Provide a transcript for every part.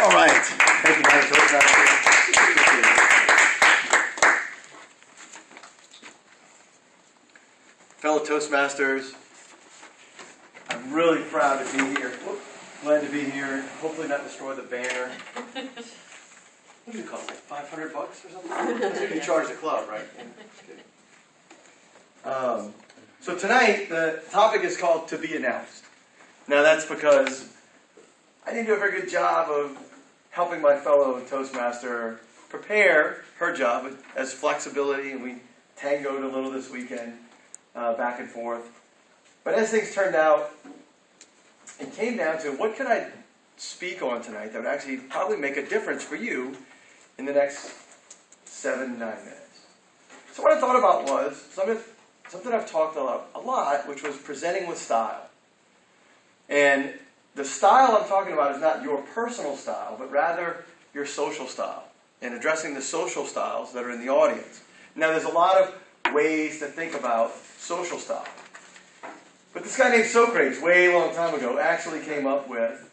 All right. Thank you, Dominic Caruba. Fellow Toastmasters, I'm really proud to be here. Glad to be here. Hopefully not destroy the banner. What do you cost? Like $500 or something? That's what you charge the club, right? Yeah, so tonight, the topic is called To Be Announced. Now that's because I didn't do a very good job of helping my fellow Toastmaster prepare her job as flexibility, and we tangoed a little this weekend, back and forth. But as things turned out, it came down to what could I speak on tonight that would actually probably make a difference for you in the next 7 to 9 minutes. So what I thought about was something I've talked a lot, which was presenting with style. And the style I'm talking about is not your personal style, but rather your social style, and addressing the social styles that are in the audience. Now, there's a lot of ways to think about social style. But this guy named Socrates, way a long time ago, actually came up with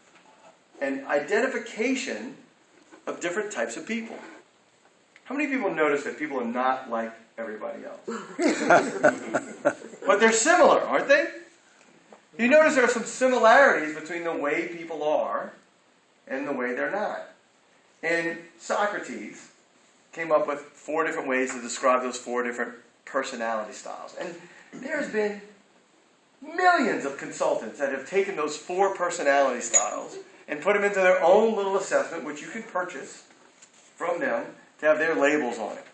an identification of different types of people. How many people notice that people are not like everybody else? But they're similar, aren't they? You notice there are some similarities between the way people are and the way they're not. And Socrates came up with 4 different ways to describe those 4 different personality styles. And there's been millions of consultants that have taken those 4 personality styles and put them into their own little assessment, which you can purchase from them to have their labels on it.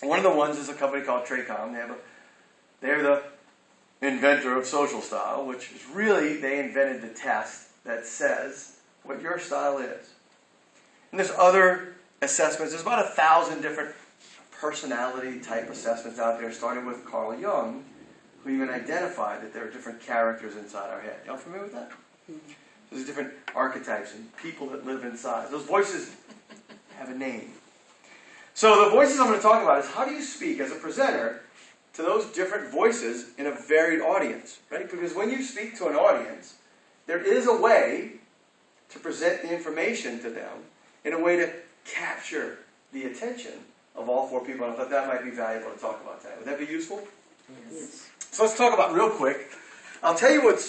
One of the ones is a company called Tracom. They're the inventor of social style, which is really, they invented the test that says what your style is. And there's other assessments. There's about 1,000 different personality type assessments out there, starting with Carl Jung, who even identified that there are different characters inside our head. Y'all familiar with that? There's different archetypes and people that live inside. Those voices have a name. So the voices I'm going to talk about is how do you speak as a presenter to those different voices in a varied audience, right? Because when you speak to an audience, there is a way to present the information to them in a way to capture the attention of all 4 people. And I thought that might be valuable to talk about tonight. Would that be useful? Yes. So let's talk about real quick. I'll tell you what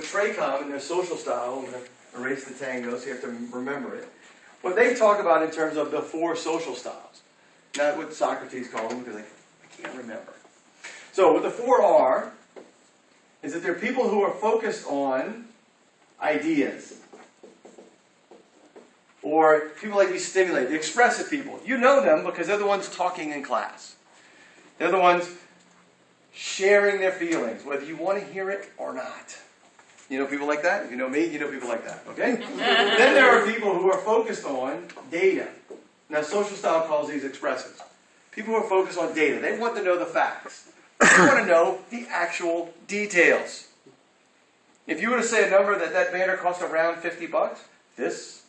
Tracom and their social style, I'm going to erase the tango so you have to remember it. What they talk about in terms of the 4 social styles. Not what Socrates called them, because I can't remember. So what the 4 are, is that they're people who are focused on ideas. Or people like to be stimulated. The expressive people. You know them because they're the ones talking in class. They're the ones sharing their feelings, whether you want to hear it or not. You know people like that? If you know me, you know people like that. Okay? Then there are people who are focused on data. Now, social style calls these expressives. People who are focused on data. They want to know the facts. They want to know the actual details. If you were to say a number that banner cost around $50, this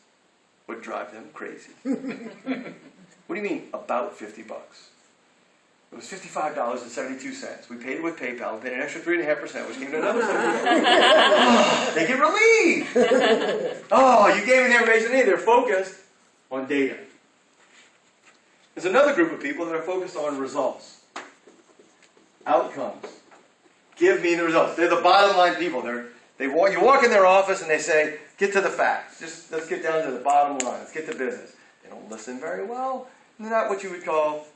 would drive them crazy. What do you mean, about $50? It was $55.72. We paid it with PayPal. We paid an extra 3.5%, which came to another $70. They get relieved. Oh, you gave me the information. They're focused on data. There's another group of people that are focused on results. Outcomes. Give me the results. They're the bottom line people. You walk in their office and they say, get to the facts. Just let's get down to the bottom line. Let's get to business. They don't listen very well. They're not what you would call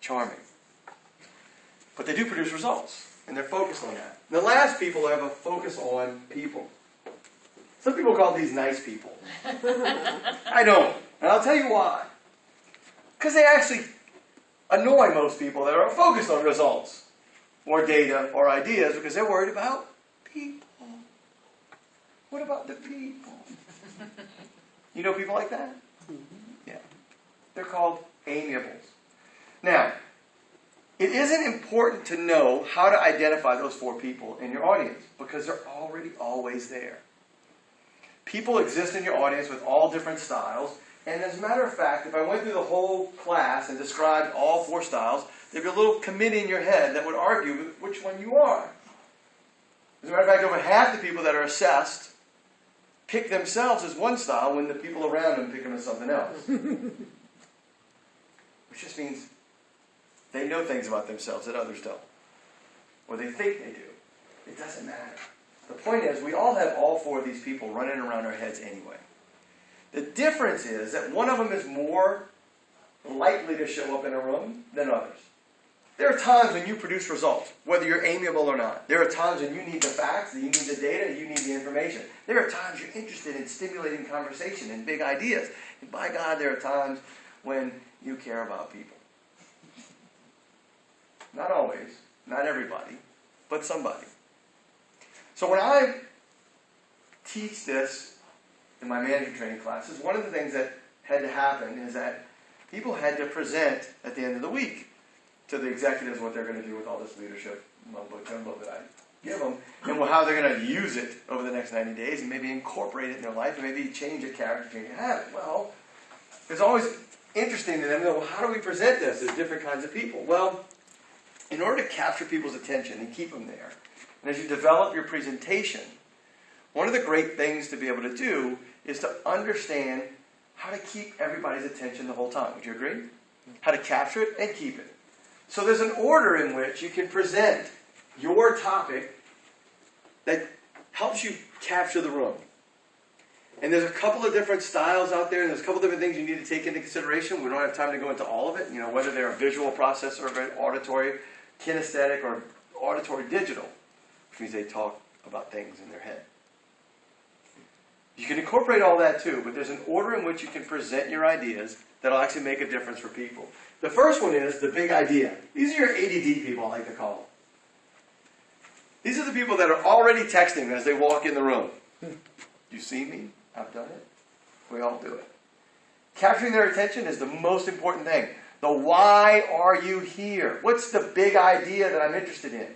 charming. But they do produce results. And they're focused on that. The last people have a focus on people. Some people call these nice people. I don't. And I'll tell you why. Because they actually annoy most people that are focused on results or data or ideas because they're worried about people. What about the people? You know people like that? Yeah. They're called amiables. Now, it isn't important to know how to identify those 4 people in your audience because they're already always there. People exist in your audience with all different styles. And as a matter of fact, if I went through the whole class and described all 4 styles, there'd be a little committee in your head that would argue which one you are. As a matter of fact, over half the people that are assessed pick themselves as one style when the people around them pick them as something else. Which just means they know things about themselves that others don't. Or they think they do. It doesn't matter. The point is, we all have all four of these people running around our heads anyway. The difference is that one of them is more likely to show up in a room than others. There are times when you produce results, whether you're amiable or not. There are times when you need the facts, you need the data, you need the information. There are times you're interested in stimulating conversation and big ideas. And by God, there are times when you care about people. Not always, not everybody, but somebody. So when I teach this in my management training classes, one of the things that had to happen is that people had to present at the end of the week to the executives what they're going to do with all this leadership mumbo-jumbo that I give them, and how they're going to use it over the next 90 days, and maybe incorporate it in their life, and maybe change a character, change a habit. Well, it's always interesting to them, well, how do we present this as different kinds of people? Well, in order to capture people's attention and keep them there, and as you develop your presentation, one of the great things to be able to do is to understand how to keep everybody's attention the whole time. Would you agree? How to capture it and keep it. So there's an order in which you can present your topic that helps you capture the room. And there's a couple of different styles out there, and there's a couple of different things you need to take into consideration. We don't have time to go into all of it, whether they're a visual process or auditory, kinesthetic, or auditory digital, which means they talk about things in their head. You can incorporate all that too, but there's an order in which you can present your ideas that'll actually make a difference for people. The first one is the big idea. These are your ADD people, I like to call them. These are the people that are already texting as they walk in the room. You see me? I've done it. We all do it. Capturing their attention is the most important thing. The why are you here? What's the big idea that I'm interested in?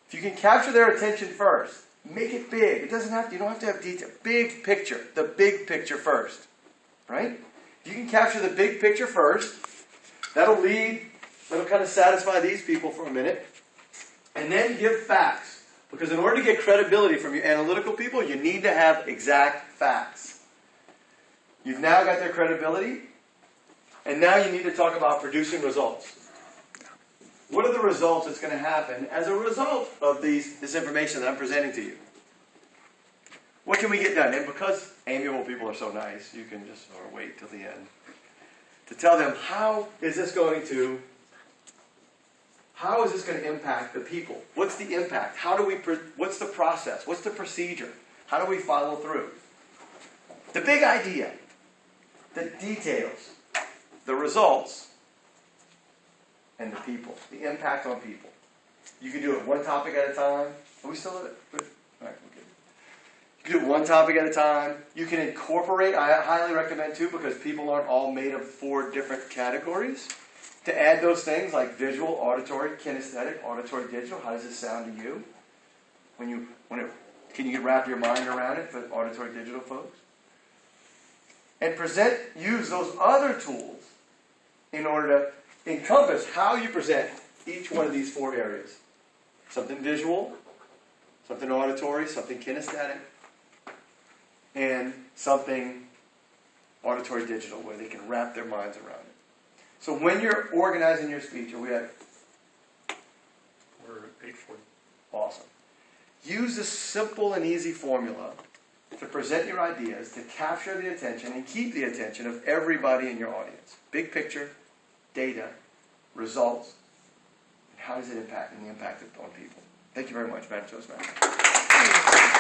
If you can capture their attention first, make it big. It doesn't have to, you don't have to have detail. Big picture. The big picture first. Right? If you can capture the big picture first, that'll kind of satisfy these people for a minute. And then give facts. Because in order to get credibility from your analytical people, you need to have exact facts. You've now got their credibility, and now you need to talk about producing results. What are the results that's going to happen as a result of this information that I'm presenting to you? What can we get done? And because amiable people are so nice, you can just sort of wait till the end to tell them, how is this going to impact the people? What's the impact? What's the process? What's the procedure? How do we follow through? The big idea, the details, the results, and the people, the impact on people. You can do it one topic at a time. Are we still at it? Good. All right, we're good. You can do it one topic at a time. You can incorporate, I highly recommend too, because people aren't all made of 4 different categories, to add those things like visual, auditory, kinesthetic, auditory, digital. How does this sound to you? Can you wrap your mind around it for auditory, digital folks? And use those other tools in order to encompass how you present each one of these 4 areas. Something visual, something auditory, something kinesthetic, and something auditory digital, where they can wrap their minds around it. So when you're organizing your speech, we're at 8:40. Awesome. Use this simple and easy formula to present your ideas, to capture the attention and keep the attention of everybody in your audience. Big picture, data, results, and how does it impact on people. Thank you very much, Madam Toastmaster.